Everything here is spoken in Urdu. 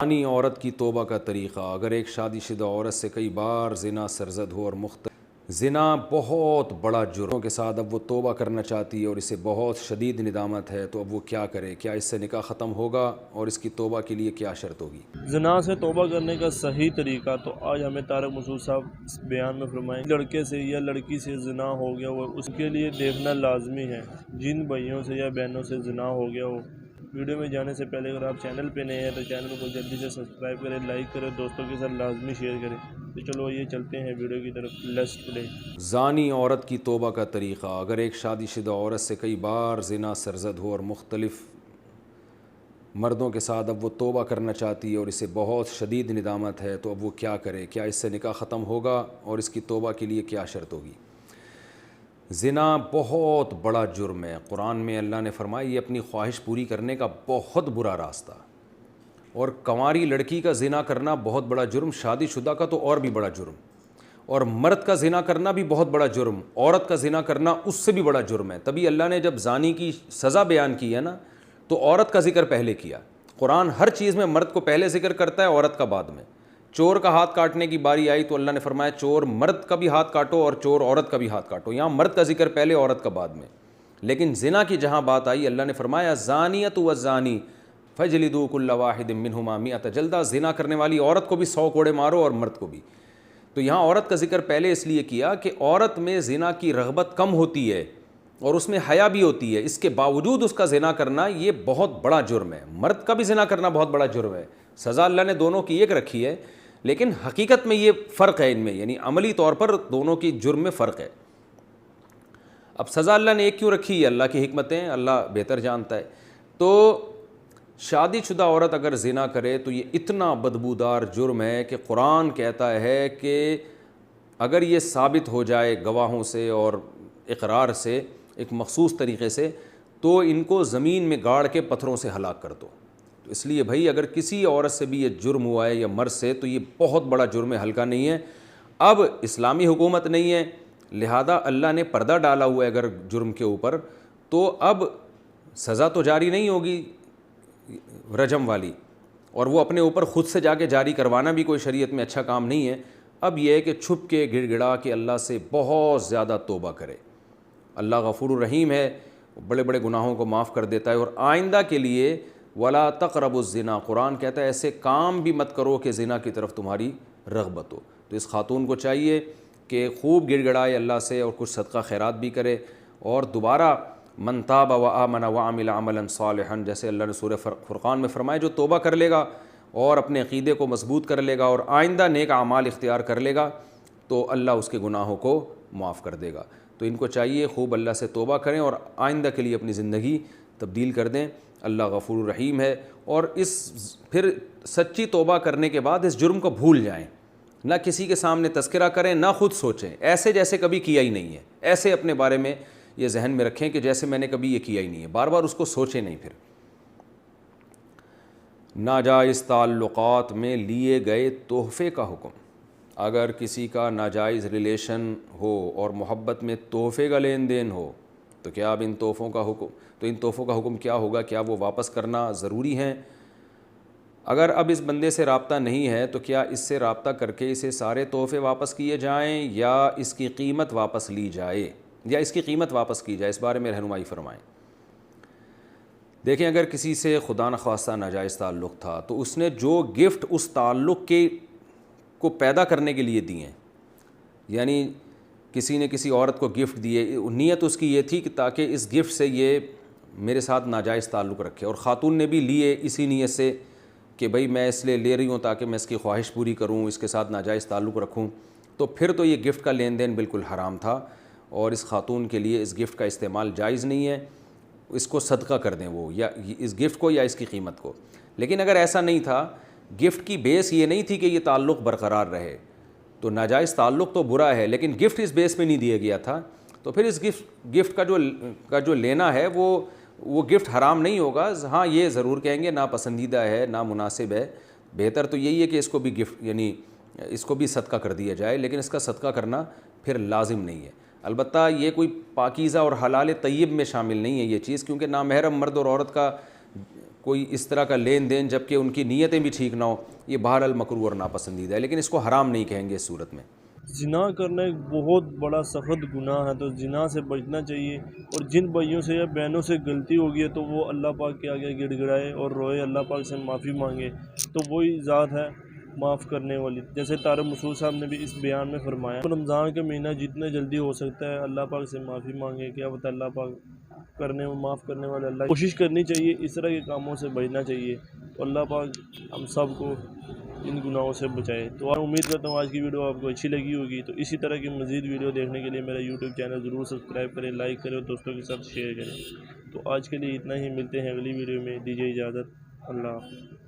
زانی عورت کی توبہ کا طریقہ۔ اگر ایک شادی شدہ عورت سے کئی بار زنا سرزد ہو اور زنا بہت بڑا جرم کے ساتھ اب وہ توبہ کرنا چاہتی ہے اور اسے بہت شدید ندامت ہے، تو اب وہ کیا کرے؟ کیا اس سے نکاح ختم ہوگا اور اس کی توبہ کے لیے کیا شرط ہوگی؟ زنا سے توبہ کرنے کا صحیح طریقہ تو آج ہمیں طارق مسعود صاحب اس بیان میں فرمائیں۔ لڑکے سے یا لڑکی سے زنا ہو گیا ہو اس کے لیے دیکھنا لازمی ہے۔ جن بھائیوں سے یا بہنوں سے زنا ہو گیا ہو، ویڈیو میں جانے سے پہلے اگر آپ چینل پہ نئے ہیں تو چینل کو جلدی سے سبسکرائب کریں، لائک کریں، دوستوں کے ساتھ لازمی شیئر کریں۔ تو چلو یہ چلتے ہیں ویڈیو کی طرف۔ لیٹس پلے۔ زانی عورت کی توبہ کا طریقہ۔ اگر ایک شادی شدہ عورت سے کئی بار زنا سرزد ہو اور مختلف مردوں کے ساتھ اب وہ توبہ کرنا چاہتی ہے اور اسے بہت شدید ندامت ہے، تو اب وہ کیا کرے؟ کیا اس سے نکاح ختم ہوگا اور اس کی توبہ کے لیے کیا شرط ہوگی؟ زنا بہت بڑا جرم ہے۔ قرآن میں اللہ نے فرمایا یہ اپنی خواہش پوری کرنے کا بہت برا راستہ، اور کنواری لڑکی کا زنا کرنا بہت بڑا جرم، شادی شدہ کا تو اور بھی بڑا جرم، اور مرد کا زنا کرنا بھی بہت بڑا جرم، عورت کا زنا کرنا اس سے بھی بڑا جرم ہے۔ تبھی اللہ نے جب زانی کی سزا بیان کی ہے نا، تو عورت کا ذکر پہلے کیا۔ قرآن ہر چیز میں مرد کو پہلے ذکر کرتا ہے، عورت کا بعد میں۔ چور کا ہاتھ کاٹنے کی باری آئی تو اللہ نے فرمایا چور مرد کا بھی ہاتھ کاٹو اور چور عورت کا بھی ہاتھ کاٹو۔ یہاں مرد کا ذکر پہلے، عورت کا بعد میں۔ لیکن زنا کی جہاں بات آئی، اللہ نے فرمایا زانیۃ والزانی فاجلدوا کل واحد منہما مئۃ جلدہ۔ زنا کرنے والی عورت کو بھی 100 کوڑے مارو اور مرد کو بھی۔ تو یہاں عورت کا ذکر پہلے اس لیے کیا کہ عورت میں زنا کی رغبت کم ہوتی ہے اور اس میں حیا بھی ہوتی ہے، اس کے باوجود اس کا زنا کرنا یہ بہت بڑا جرم ہے۔ مرد کا بھی زنا کرنا بہت بڑا جرم ہے، سزا اللہ نے دونوں کی ایک رکھی ہے، لیکن حقیقت میں یہ فرق ہے ان میں، یعنی عملی طور پر دونوں کی جرم میں فرق ہے۔ اب سزا اللہ نے ایک کیوں رکھی ہے؟ اللہ کی حکمتیں اللہ بہتر جانتا ہے۔ تو شادی شدہ عورت اگر زنا کرے تو یہ اتنا بدبودار جرم ہے کہ قرآن کہتا ہے کہ اگر یہ ثابت ہو جائے گواہوں سے اور اقرار سے ایک مخصوص طریقے سے، تو ان کو زمین میں گاڑ کے پتھروں سے ہلاک کر دو۔ تو اس لیے بھائی اگر کسی عورت سے بھی یہ جرم ہوا ہے یا مرد سے، تو یہ بہت بڑا جرم ہے، ہلکا نہیں ہے۔ اب اسلامی حکومت نہیں ہے، لہذا اللہ نے پردہ ڈالا ہوا ہے اگر جرم کے اوپر، تو اب سزا تو جاری نہیں ہوگی رجم والی، اور وہ اپنے اوپر خود سے جا کے جاری کروانا بھی کوئی شریعت میں اچھا کام نہیں ہے۔ اب یہ ہے کہ چھپ کے گڑ گڑا کے اللہ سے بہت زیادہ توبہ کرے۔ اللہ غفور الرحیم ہے، بڑے بڑے گناہوں کو معاف کر دیتا ہے، اور آئندہ کے لیے ولا تقربوا الزنا، قرآن کہتا ہے ایسے کام بھی مت کرو کہ زنا کی طرف تمہاری رغبت ہو۔ تو اس خاتون کو چاہیے کہ خوب گڑ گڑائے اللہ سے اور کچھ صدقہ خیرات بھی کرے، اور دوبارہ من تاب وآمن وعمل عملا صالحا، جیسے اللہ نے سورہ فرقان میں فرمایا جو توبہ کر لے گا اور اپنے عقیدے کو مضبوط کر لے گا اور آئندہ نیک اعمال اختیار کر لے گا، تو اللہ اس کے گناہوں کو معاف کر دے گا۔ تو ان کو چاہیے خوب اللہ سے توبہ کریں اور آئندہ کے لیے اپنی زندگی تبدیل کر دیں۔ اللہ غفور الرحیم ہے، اور پھر سچی توبہ کرنے کے بعد اس جرم کو بھول جائیں، نہ کسی کے سامنے تذکرہ کریں، نہ خود سوچیں ایسے جیسے کبھی کیا ہی نہیں ہے، ایسے اپنے بارے میں یہ ذہن میں رکھیں کہ جیسے میں نے کبھی یہ کیا ہی نہیں ہے، بار بار اس کو سوچیں نہیں۔ پھر ناجائز تعلقات میں لیے گئے تحفے کا حکم۔ اگر کسی کا ناجائز ریلیشن ہو اور محبت میں تحفے کا لین دین ہو، تو کیا اب ان تحفوں کا حکم کیا ہوگا؟ کیا وہ واپس کرنا ضروری ہیں؟ اگر اب اس بندے سے رابطہ نہیں ہے تو کیا اس سے رابطہ کر کے اسے سارے تحفے واپس کیے جائیں یا اس کی قیمت واپس لی جائے، یا اس کی قیمت واپس کی جائے؟ اس بارے میں رہنمائی فرمائیں۔ دیکھیں، اگر کسی سے خدا نخواستہ ناجائز تعلق تھا تو اس نے جو گفٹ اس تعلق کو پیدا کرنے کے لیے دیے ہیں، یعنی کسی نے کسی عورت کو گفٹ دیے، نیت اس کی یہ تھی کہ تاکہ اس گفٹ سے یہ میرے ساتھ ناجائز تعلق رکھے، اور خاتون نے بھی لیے اسی نیت سے کہ بھئی میں اس لیے لے رہی ہوں تاکہ میں اس کی خواہش پوری کروں، اس کے ساتھ ناجائز تعلق رکھوں، تو پھر تو یہ گفٹ کا لین دین بالکل حرام تھا، اور اس خاتون کے لیے اس گفٹ کا استعمال جائز نہیں ہے۔ اس کو صدقہ کر دیں وہ، یا اس گفٹ کو یا اس کی قیمت کو۔ لیکن اگر ایسا نہیں تھا، گفٹ کی بیس یہ نہیں تھی کہ یہ تعلق برقرار رہے، تو ناجائز تعلق تو برا ہے، لیکن گفٹ اس بیس پہ نہیں دیا گیا تھا، تو پھر اس گفٹ کا جو لینا ہے وہ گفٹ حرام نہیں ہوگا۔ ہاں یہ ضرور کہیں گے ناپسندیدہ ہے، نامناسب ہے، بہتر تو یہی ہے کہ اس کو بھی گفٹ یعنی اس کو بھی صدقہ کر دیا جائے، لیکن اس کا صدقہ کرنا پھر لازم نہیں ہے۔ البتہ یہ کوئی پاکیزہ اور حلال طیب میں شامل نہیں ہے یہ چیز، کیونکہ نامحرم مرد اور عورت کا کوئی اس طرح کا لین دین جب کہ ان کی نیتیں بھی ٹھیک نہ ہو، یہ بہرحال مکروہ اور ناپسندیدہ ہے، لیکن اس کو حرام نہیں کہیں گے اس صورت میں۔ زنا کرنا ایک بہت بڑا سخت گناہ ہے، تو زنا سے بچنا چاہیے، اور جن بھائیوں سے یا بہنوں سے غلطی ہوگی ہے تو وہ اللہ پاک کے آگے گڑ گڑائے اور روئے، اللہ پاک سے معافی مانگے، تو وہی ذات ہے معاف کرنے والی۔ جیسے طارق مسعود صاحب نے بھی اس بیان میں فرمایا، رمضان کا مہینہ جتنے جلدی ہو سکتا ہے اللہ پاک سے معافی مانگے، کیا پتہ اللہ پاک کرنے معاف کرنے والے اللہ، کوشش کرنی چاہیے، اس طرح کے کاموں سے بچنا چاہیے، تو اللہ پاک ہم سب کو ان گناہوں سے بچائے۔ تو امید کرتا ہوں آج کی ویڈیو آپ کو اچھی لگی ہوگی، تو اسی طرح کی مزید ویڈیو دیکھنے کے لیے میرا یوٹیوب چینل ضرور سبسکرائب کریں، لائک کریں اور دوستوں کے ساتھ شیئر کریں۔ تو آج کے لیے اتنا ہی، ملتے ہیں اگلی ویڈیو میں، دیجیے اجازت، اللہ حافظ۔